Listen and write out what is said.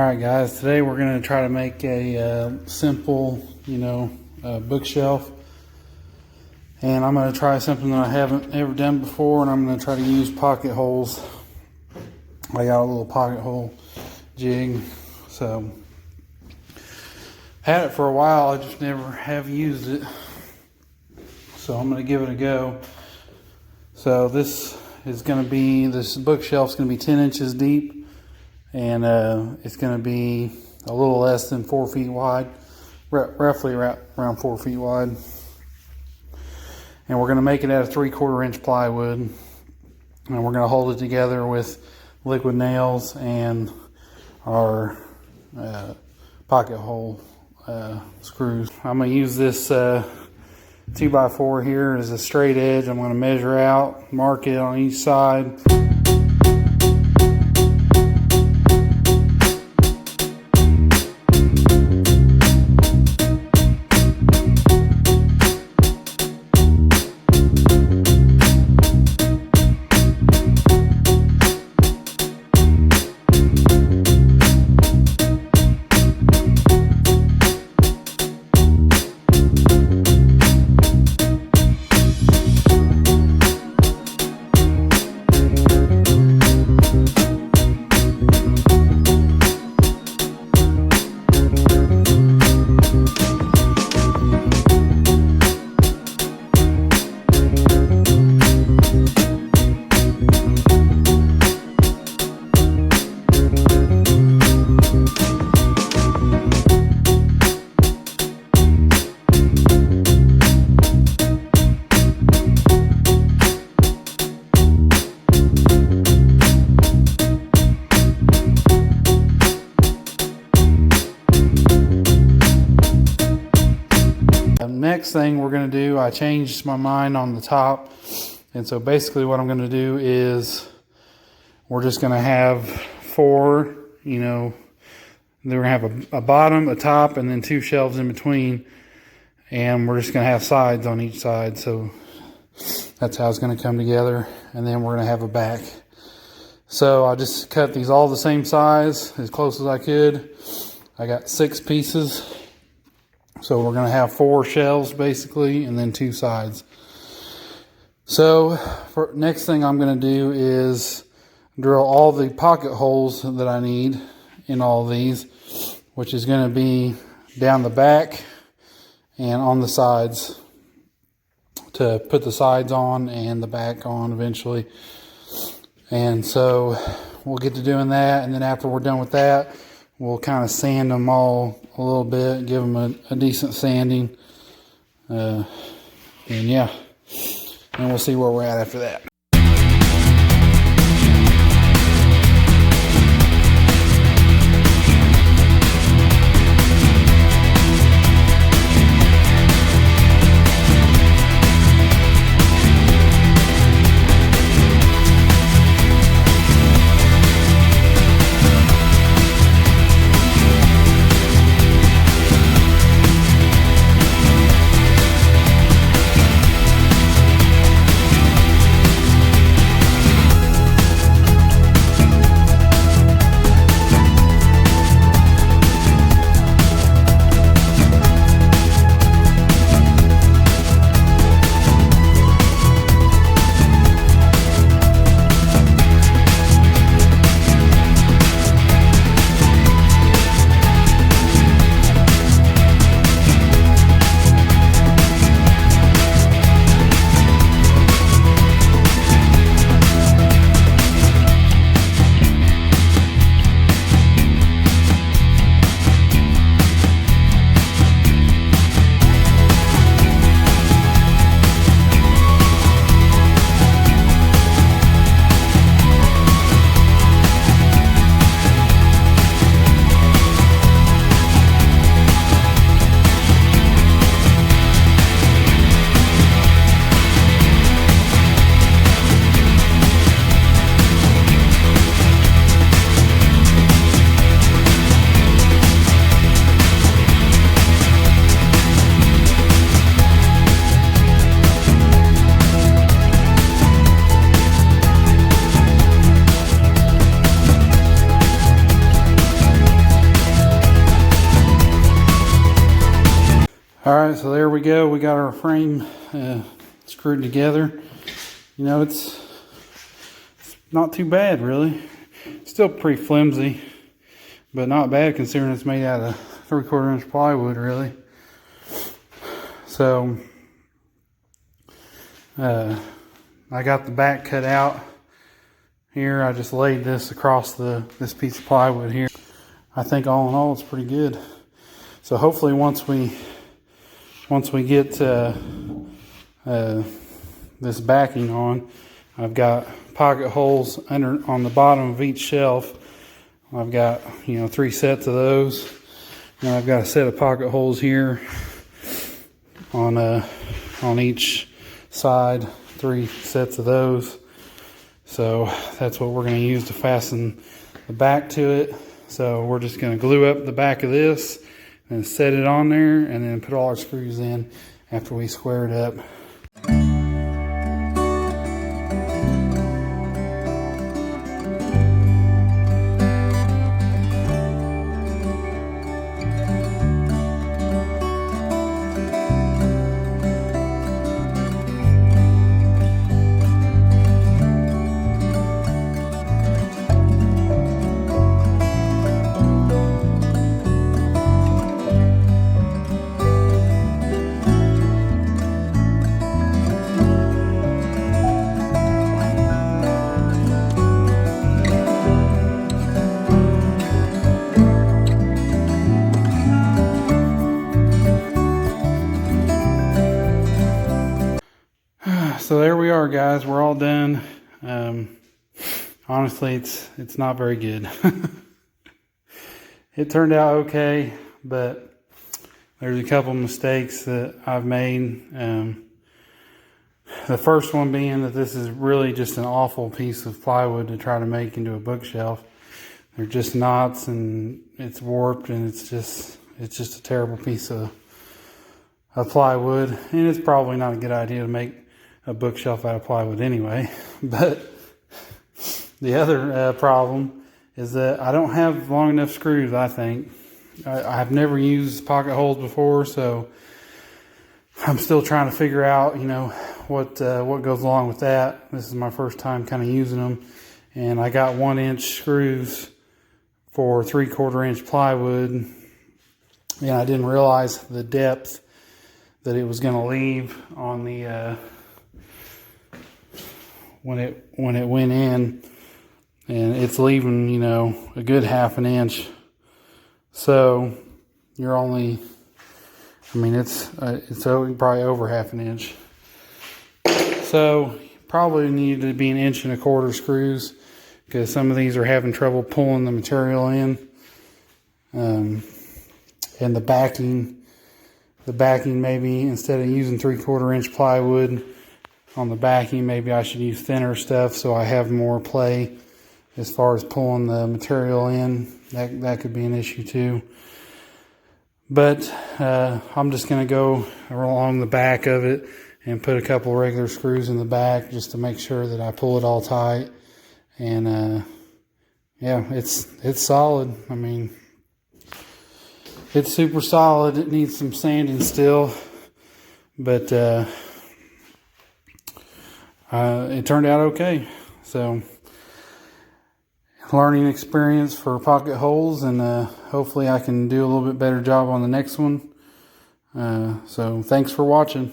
Alright guys, today we're going to try to make a simple, bookshelf. And I'm going to try something that I haven't ever done before, and I'm going to try to use pocket holes. I got a little pocket hole jig, so had it for a while, I just never have used it. So I'm going to give it a go. So this bookshelf's going to be 10 inches deep. And it's going to be a little less than 4 feet wide, roughly around 4 feet wide. And we're going to make it out of 3/4 inch plywood, and we're going to hold it together with liquid nails and our pocket hole screws. I'm going to use this 2x4 here as a straight edge. I'm going to measure out, mark it on each side. Next thing we're going to do, I changed my mind on the top, and so basically what I'm going to do is we're just going to have four, they're going to have a bottom, a top, and then 2 shelves in between, and we're just going to have sides on each side. So that's how it's going to come together, and then we're going to have a back. So I just cut these all the same size as close as I could. I got 6 pieces. So we're going to have 4 shelves basically, and then 2 sides. So for next thing I'm going to do is drill all the pocket holes that I need in all of these, which is going to be down the back and on the sides, to put the sides on and the back on eventually. And so we'll get to doing that, and then after we're done with that, we'll kind of sand them all a little bit, give them a decent sanding. And yeah, and we'll see where we're at after that. All right, so there we go. We got our frame screwed together. You know, it's not too bad, really. Still pretty flimsy, but not bad considering it's made out of 3/4 inch plywood, really. So, I got the back cut out here. I just laid this across this piece of plywood here. I think all in all, it's pretty good. So hopefully once we get this backing on, I've got pocket holes on the bottom of each shelf. I've got, 3 sets of those. And I've got a set of pocket holes here on each side, 3 sets of those. So that's what we're going to use to fasten the back to it. So we're just going to glue up the back of this and set it on there, and then put all our screws in after we square it up. So there we are, guys. We're all done. Honestly, it's not very good. It turned out okay, but there's a couple mistakes that I've made. The first one being that this is really just an awful piece of plywood to try to make into a bookshelf. They're just knots, and it's warped, and it's just a terrible piece of plywood. And it's probably not a good idea to make a bookshelf out of plywood anyway. But the other problem is that I don't have long enough screws, I think. I've never used pocket holes before, so I'm still trying to figure out, what goes along with that. This is my first time kind of using them. And I got 1-inch screws for 3/4 inch plywood. And I didn't realize the depth that it was going to leave on the when it went in, and it's leaving, a good 1/2 inch. So you're only, it's probably over 1/2 inch. So probably need to be 1 1/4 inch screws, because some of these are having trouble pulling the material in. And the backing maybe, instead of using 3/4 inch plywood on the backing, maybe I should use thinner stuff so I have more play as far as pulling the material in. That could be an issue too. But I'm just going to go along the back of it and put a couple regular screws in the back just to make sure that I pull it all tight. And yeah, it's solid. It's super solid. It needs some sanding still, but it turned out okay. So, learning experience for pocket holes, and hopefully I can do a little bit better job on the next one. So thanks for watching.